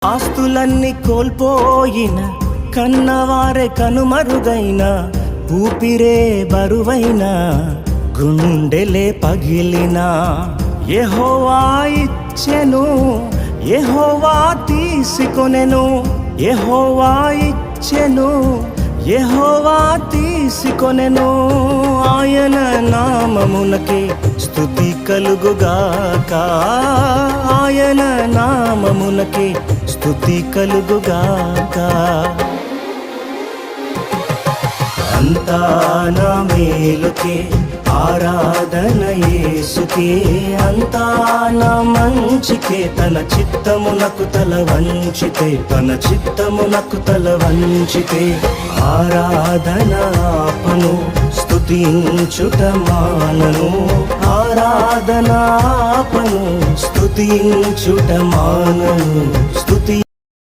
ఆస్తులన్నీ కోల్పోయిన, కన్నవారే కనుమరుగైన, ఊపిరే బరువైన, గుండెలే పగిలిన, యెహోవా ఇచ్చెను, యెహోవా తీసుకొనెను, యెహోవా ఇచ్చెను, యెహోవా తీసుకొనెను. ఆయన నామమునకే స్తుతి కలుగుగాక, ఆయన నామమునకే స్తుతి కలుగుగాక. అంతా నా మేలుకే ఆరాధన యేసుకే, అంతా నా మంచికే, తన చిత్తమునకు తల వంచితే, తన చిత్తమునకు తల వంచితే, ఆరాధన ఆపను, స్తుతించుట మానను, ఆరాధన ఆపను, స్తుతించుట మానను, స్తుతి